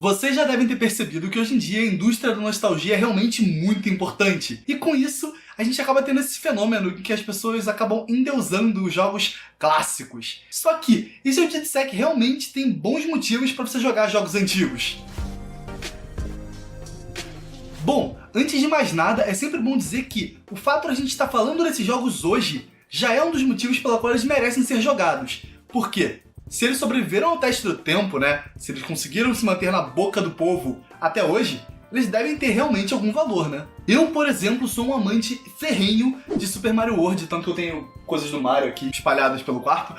Vocês já devem ter percebido que hoje em dia a indústria da nostalgia é realmente muito importante. E com isso, a gente acaba tendo esse fenômeno em que as pessoas acabam endeusando os jogos clássicos. Só que, e se eu te disser que realmente tem bons motivos para você jogar jogos antigos? Bom, antes de mais nada, é sempre bom dizer que o fato de a gente estar falando desses jogos hoje já é um dos motivos pela qual eles merecem ser jogados. Por quê? Se eles sobreviveram ao teste do tempo, né? Se eles conseguiram se manter na boca do povo até hoje, eles devem ter realmente algum valor, né? Eu, por exemplo, sou um amante ferrenho de Super Mario World, tanto que eu tenho coisas do Mario aqui espalhadas pelo quarto.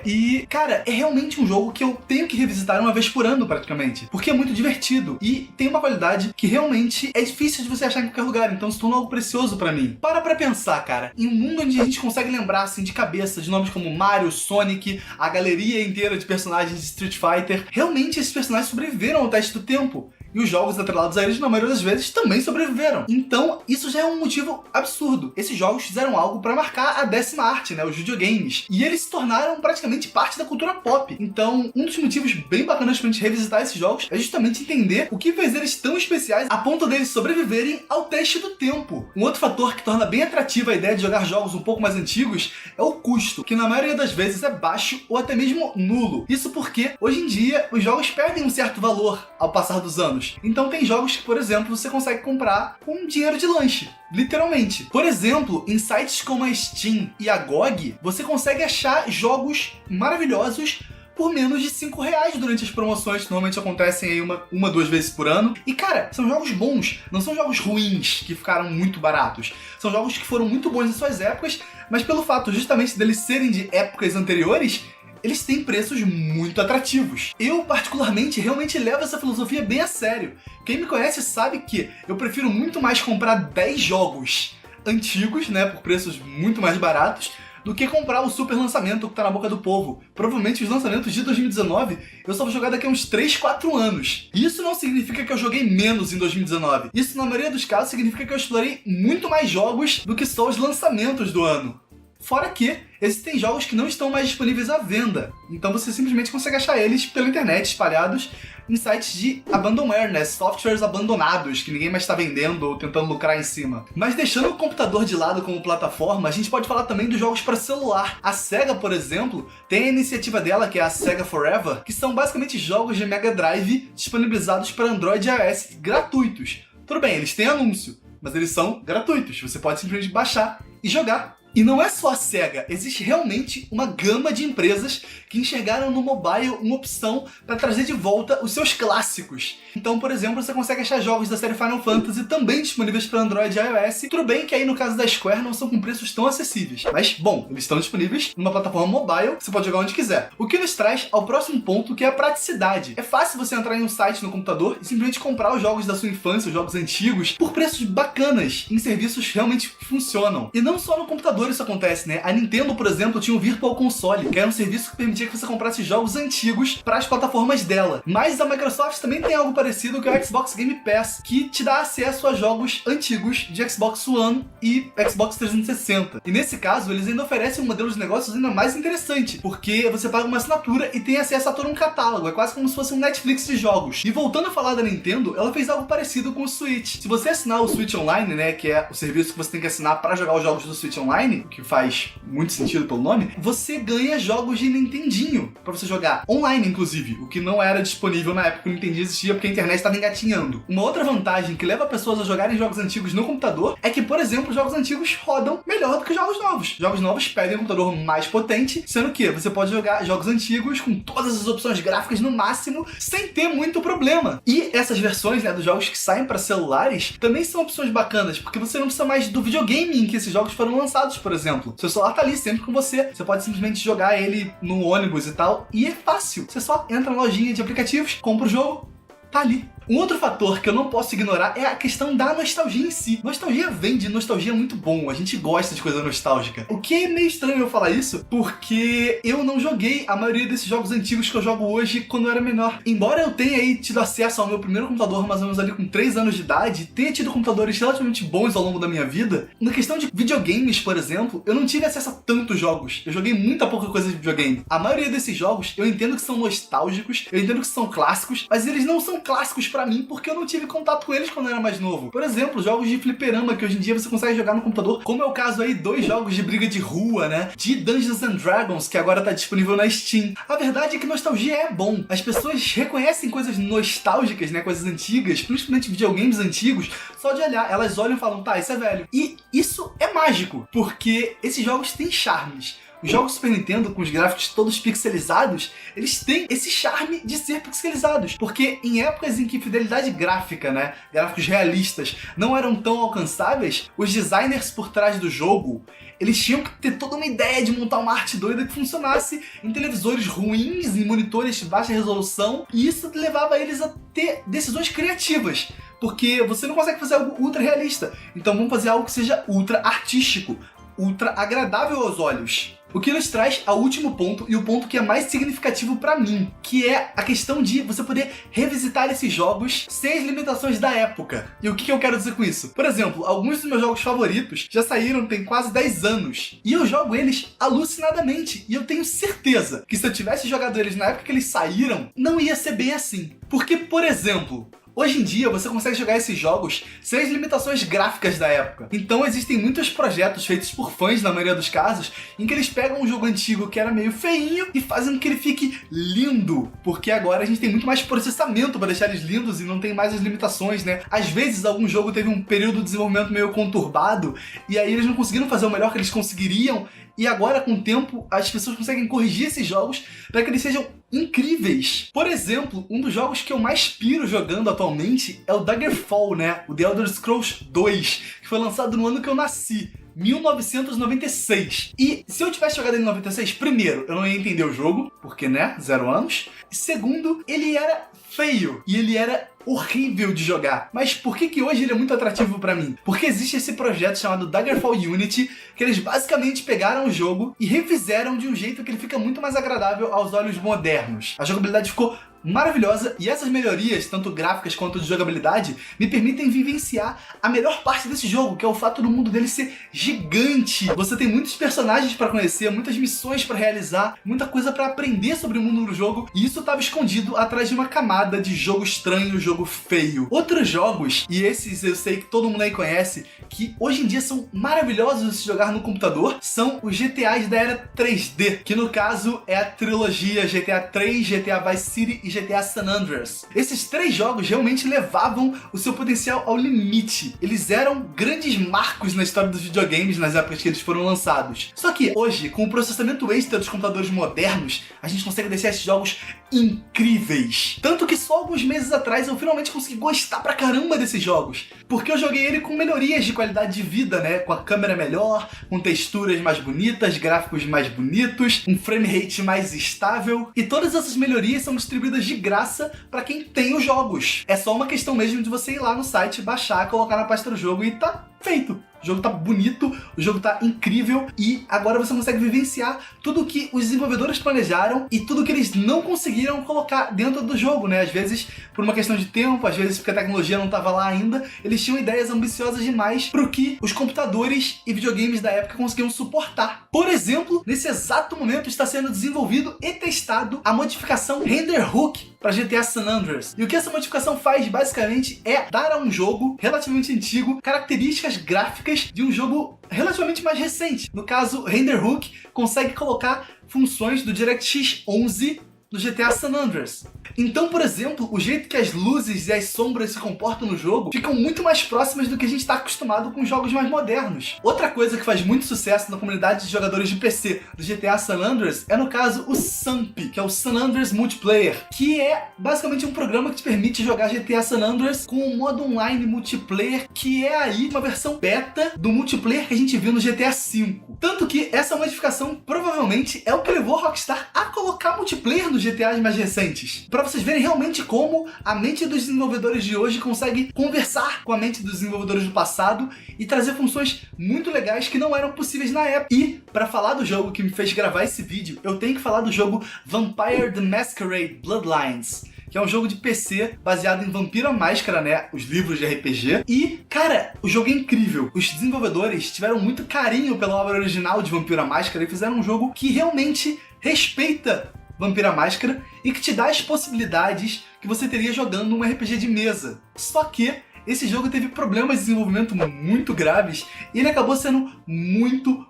E, cara, é realmente um jogo que eu tenho que revisitar uma vez por ano, praticamente. Porque é muito divertido e tem uma qualidade que realmente é difícil de você achar em qualquer lugar, então se torna algo precioso pra mim. Para pra pensar, cara, em um mundo onde a gente consegue lembrar, assim, de cabeça, de nomes como Mario, Sonic, a galeria inteira de personagens de Street Fighter, realmente esses personagens sobreviveram ao teste do tempo. E os jogos atrelados a eles, na maioria das vezes, também sobreviveram. Então, isso já é um motivo absurdo. Esses jogos fizeram algo para marcar a 10ª arte, né? Os videogames. E eles se tornaram praticamente parte da cultura pop. Então, um dos motivos bem bacanas pra gente revisitar esses jogos é justamente entender o que fez eles tão especiais a ponto deles sobreviverem ao teste do tempo. Um outro fator que torna bem atrativa a ideia de jogar jogos um pouco mais antigos é o custo, que na maioria das vezes é baixo ou até mesmo nulo. Isso porque, hoje em dia, os jogos perdem um certo valor ao passar dos anos. Então tem jogos que, por exemplo, você consegue comprar com dinheiro de lanche, literalmente. Por exemplo, em sites como a Steam e a GOG, você consegue achar jogos maravilhosos por menos de R$5 durante as promoções que normalmente acontecem aí uma, 2 vezes por ano. E cara, são jogos bons, não são jogos ruins que ficaram muito baratos. São jogos que foram muito bons em suas épocas, mas pelo fato justamente deles serem de épocas anteriores, eles têm preços muito atrativos. Eu, particularmente, realmente levo essa filosofia bem a sério. Quem me conhece sabe que eu prefiro muito mais comprar 10 jogos antigos, né, por preços muito mais baratos, do que comprar o super lançamento que tá na boca do povo. Provavelmente os lançamentos de 2019 eu só vou jogar daqui a uns 3, 4 anos. Isso não significa que eu joguei menos em 2019. Isso, na maioria dos casos, significa que eu explorei muito mais jogos do que só os lançamentos do ano. Fora que existem jogos que não estão mais disponíveis à venda, então você simplesmente consegue achar eles pela internet, espalhados em sites de abandonware, né? Softwares abandonados, que ninguém mais está vendendo ou tentando lucrar em cima. Mas deixando o computador de lado como plataforma, a gente pode falar também dos jogos para celular. A Sega, por exemplo, tem a iniciativa dela, que é a Sega Forever, que são basicamente jogos de Mega Drive disponibilizados para Android e iOS gratuitos. Tudo bem, eles têm anúncio, mas eles são gratuitos, você pode simplesmente baixar e jogar. E não é só a Sega, existe realmente uma gama de empresas que enxergaram no mobile uma opção para trazer de volta os seus clássicos. Então, por exemplo, você consegue achar jogos da série Final Fantasy também disponíveis para Android e iOS. Tudo bem que aí no caso da Square não são com preços tão acessíveis, mas bom, eles estão disponíveis numa plataforma mobile, você pode jogar onde quiser. O que nos traz ao próximo ponto, que é a praticidade. É fácil você entrar em um site no computador e simplesmente comprar os jogos da sua infância, os jogos antigos, por preços bacanas, em serviços realmente que funcionam. E não só no computador isso acontece, né? A Nintendo, por exemplo, tinha o Virtual Console, que era um serviço que permitia que você comprasse jogos antigos para as plataformas dela. Mas a Microsoft também tem algo parecido, que é o Xbox Game Pass, que te dá acesso a jogos antigos de Xbox One e Xbox 360. E nesse caso, eles ainda oferecem um modelo de negócios ainda mais interessante, porque você paga uma assinatura e tem acesso a todo um catálogo. É quase como se fosse um Netflix de jogos. E voltando a falar da Nintendo, ela fez algo parecido com o Switch. Se você assinar o Switch Online, né, que é o serviço que você tem que assinar para jogar os jogos do Switch Online, o que faz muito sentido pelo nome, você ganha jogos de Nintendinho para você jogar online, inclusive, o que não era disponível na época que o Nintendinho existia, porque a internet estava engatinhando. Uma outra vantagem que leva pessoas a jogarem jogos antigos no computador é que, por exemplo, jogos antigos rodam melhor do que jogos novos. Jogos novos pedem um computador mais potente, sendo que você pode jogar jogos antigos com todas as opções gráficas no máximo, sem ter muito problema. E essas versões, né, dos jogos que saem para celulares também são opções bacanas, porque você não precisa mais do videogame em que esses jogos foram lançados, por exemplo. Seu celular tá ali sempre com você. Você pode simplesmente jogar ele no ônibus e tal. E é fácil. Você só entra na lojinha de aplicativos, compra o jogo, tá ali. Um outro fator que eu não posso ignorar é a questão da nostalgia em si. Nostalgia vem de nostalgia muito bom, a gente gosta de coisa nostálgica. O que é meio estranho eu falar isso, porque eu não joguei a maioria desses jogos antigos que eu jogo hoje quando eu era menor. Embora eu tenha aí tido acesso ao meu primeiro computador mais ou menos ali com 3 anos de idade, tenha tido computadores relativamente bons ao longo da minha vida, na questão de videogames, por exemplo, eu não tive acesso a tantos jogos. Eu joguei muita pouca coisa de videogame. A maioria desses jogos, eu entendo que são nostálgicos, eu entendo que são clássicos, mas eles não são clássicos pra mim porque eu não tive contato com eles quando eu era mais novo. Por exemplo, jogos de fliperama que hoje em dia você consegue jogar no computador, como é o caso aí, 2 jogos de briga de rua, né? De Dungeons and Dragons, que agora tá disponível na Steam. A verdade é que nostalgia é bom. As pessoas reconhecem coisas nostálgicas, né? Coisas antigas, principalmente videogames antigos, só de olhar. Elas olham e falam, tá, isso é velho. E isso é mágico, porque esses jogos têm charmes. Os jogos Super Nintendo, com os gráficos todos pixelizados, eles têm esse charme de ser pixelizados. Porque em épocas em que fidelidade gráfica, né, gráficos realistas, não eram tão alcançáveis, os designers por trás do jogo, eles tinham que ter toda uma ideia de montar uma arte doida que funcionasse em televisores ruins, em monitores de baixa resolução, e isso levava eles a ter decisões criativas. Porque você não consegue fazer algo ultra realista, então vamos fazer algo que seja ultra artístico, ultra agradável aos olhos. O que nos traz ao último ponto, e o ponto que é mais significativo pra mim, que é a questão de você poder revisitar esses jogos sem as limitações da época. E o que eu quero dizer com isso? Por exemplo, alguns dos meus jogos favoritos já saíram tem quase 10 anos, e eu jogo eles alucinadamente, e eu tenho certeza que se eu tivesse jogado eles na época que eles saíram, não ia ser bem assim. Porque, por exemplo, hoje em dia, você consegue jogar esses jogos sem as limitações gráficas da época. Então existem muitos projetos feitos por fãs, na maioria dos casos, em que eles pegam um jogo antigo que era meio feinho e fazem com que ele fique lindo. Porque agora a gente tem muito mais processamento para deixar eles lindos e não tem mais as limitações, né? Às vezes, algum jogo teve um período de desenvolvimento meio conturbado e aí eles não conseguiram fazer o melhor que eles conseguiriam. E agora, com o tempo, as pessoas conseguem corrigir esses jogos para que eles sejam incríveis. Por exemplo, um dos jogos que eu mais piro jogando atualmente é o Daggerfall, né? O The Elder Scrolls 2, que foi lançado no ano que eu nasci. 1996. E se eu tivesse jogado ele em 96, primeiro, eu não ia entender o jogo, porque, né, 0 anos. E segundo, ele era feio e ele era horrível de jogar. Mas por que hoje ele é muito atrativo pra mim? Porque existe esse projeto chamado Daggerfall Unity, que eles basicamente pegaram o jogo e refizeram de um jeito que ele fica muito mais agradável aos olhos modernos. A jogabilidade ficou maravilhosa e essas melhorias, tanto gráficas quanto de jogabilidade, me permitem vivenciar a melhor parte desse jogo, que é o fato do mundo dele ser gigante. Você tem muitos personagens pra conhecer, muitas missões pra realizar, muita coisa pra aprender sobre o mundo do jogo, e isso estava escondido atrás de uma camada de jogo estranho, jogo feio. Outros jogos, e esses eu sei que todo mundo aí conhece, que hoje em dia são maravilhosos de se jogar no computador, são os GTAs da era 3D, que no caso é a trilogia GTA 3, GTA Vice City e GTA San Andreas. Esses 3 jogos realmente levavam o seu potencial ao limite. Eles eram grandes marcos na história dos videogames nas épocas que eles foram lançados. Só que hoje, com o processamento extra dos computadores modernos, a gente consegue deixar esses jogos incríveis. Tanto que só alguns meses atrás eu finalmente consegui gostar pra caramba desses jogos. Porque eu joguei ele com melhorias de qualidade de vida, né? Com a câmera melhor, com texturas mais bonitas, gráficos mais bonitos, um frame rate mais estável. E todas essas melhorias são distribuídas de graça pra quem tem os jogos. É só uma questão mesmo de você ir lá no site, baixar, colocar na pasta do jogo e tá feito. O jogo tá bonito, o jogo tá incrível e agora você consegue vivenciar tudo que os desenvolvedores planejaram e tudo que eles não conseguiram colocar dentro do jogo, né? Às vezes por uma questão de tempo, às vezes porque a tecnologia não tava lá ainda, eles tinham ideias ambiciosas demais pro que os computadores e videogames da época conseguiam suportar. Por exemplo, nesse exato momento está sendo desenvolvido e testado a modificação Render Hook para GTA San Andreas. E o que essa modificação faz, basicamente, é dar a um jogo relativamente antigo características gráficas de um jogo relativamente mais recente. No caso, Render Hook consegue colocar funções do DirectX 11 no GTA San Andreas. Então, por exemplo, o jeito que as luzes e as sombras se comportam no jogo ficam muito mais próximas do que a gente está acostumado com jogos mais modernos. Outra coisa que faz muito sucesso na comunidade de jogadores de PC do GTA San Andreas é, no caso, o SAMP, que é o San Andreas Multiplayer, que é basicamente um programa que te permite jogar GTA San Andreas com um modo online multiplayer, que é aí uma versão beta do multiplayer que a gente viu no GTA V. Tanto que essa modificação provavelmente é o que levou a Rockstar a colocar multiplayer nos GTAs mais recentes. Pra vocês verem realmente como a mente dos desenvolvedores de hoje consegue conversar com a mente dos desenvolvedores do passado e trazer funções muito legais que não eram possíveis na época. E, pra falar do jogo que me fez gravar esse vídeo, eu tenho que falar do jogo Vampire the Masquerade Bloodlines, que é um jogo de PC baseado em Vampiro à Máscara, né? Os livros de RPG. E, cara, o jogo é incrível. Os desenvolvedores tiveram muito carinho pela obra original de Vampiro à Máscara e fizeram um jogo que realmente respeita Vampiro à Máscara e que te dá as possibilidades que você teria jogando um RPG de mesa. Só que esse jogo teve problemas de desenvolvimento muito graves e ele acabou sendo muito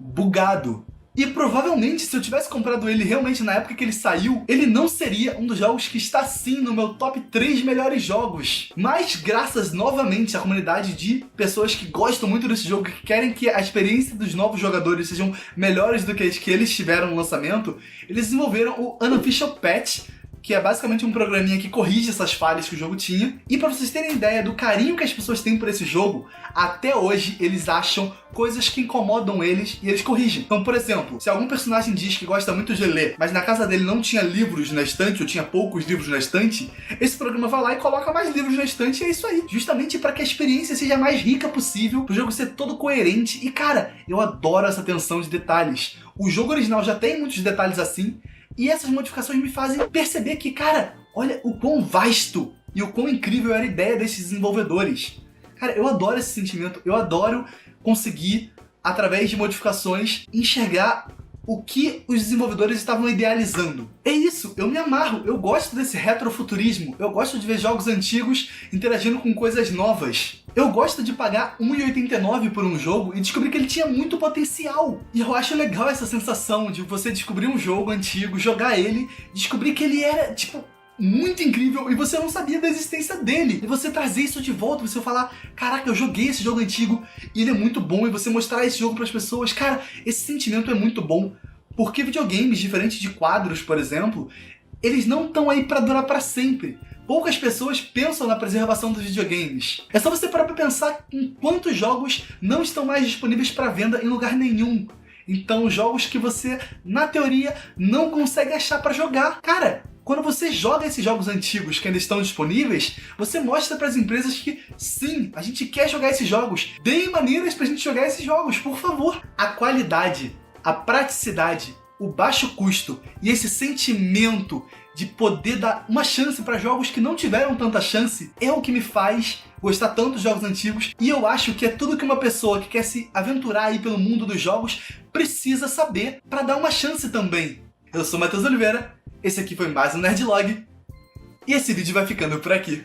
bugado. E provavelmente, se eu tivesse comprado ele realmente na época que ele saiu, ele não seria um dos jogos que está sim no meu top 3 melhores jogos. Mas graças novamente à comunidade de pessoas que gostam muito desse jogo, que querem que a experiência dos novos jogadores sejam melhores do que as que eles tiveram no lançamento, eles desenvolveram o Unofficial Patch, que é basicamente um programinha que corrige essas falhas que o jogo tinha. E pra vocês terem ideia do carinho que as pessoas têm por esse jogo, até hoje eles acham coisas que incomodam eles e eles corrigem. Então, por exemplo, se algum personagem diz que gosta muito de ler, mas na casa dele não tinha livros na estante, ou tinha poucos livros na estante, esse programa vai lá e coloca mais livros na estante e é isso aí. Justamente para que a experiência seja a mais rica possível, pro jogo ser todo coerente. E cara, eu adoro essa atenção de detalhes. O jogo original já tem muitos detalhes assim, e essas modificações me fazem perceber que, cara, olha o quão vasto e o quão incrível era a ideia desses desenvolvedores. Cara, eu adoro esse sentimento, eu adoro conseguir, através de modificações, enxergar o que os desenvolvedores estavam idealizando. É isso, eu me amarro, eu gosto desse retrofuturismo, eu gosto de ver jogos antigos interagindo com coisas novas. Eu gosto de pagar R$1,89 por um jogo e descobrir que ele tinha muito potencial. E eu acho legal essa sensação de você descobrir um jogo antigo, jogar ele, descobrir que ele era, tipo, muito incrível e você não sabia da existência dele. E você trazer isso de volta, você falar, caraca, eu joguei esse jogo antigo e ele é muito bom, e você mostrar esse jogo para as pessoas. Cara, esse sentimento é muito bom, porque videogames, diferente de quadros, por exemplo, eles não estão aí para durar para sempre. Poucas pessoas pensam na preservação dos videogames. É só você parar pra pensar em quantos jogos não estão mais disponíveis para venda em lugar nenhum. Então, jogos que você, na teoria, não consegue achar para jogar. Cara, quando você joga esses jogos antigos que ainda estão disponíveis, você mostra para as empresas que, sim, a gente quer jogar esses jogos. Deem maneiras pra gente jogar esses jogos, por favor. A qualidade, a praticidade, o baixo custo e esse sentimento de poder dar uma chance para jogos que não tiveram tanta chance é o que me faz gostar tanto dos jogos antigos, e eu acho que é tudo que uma pessoa que quer se aventurar aí pelo mundo dos jogos precisa saber para dar uma chance também. Eu sou o Matheus Oliveira, esse aqui foi mais um Nerdlog, e esse vídeo vai ficando por aqui.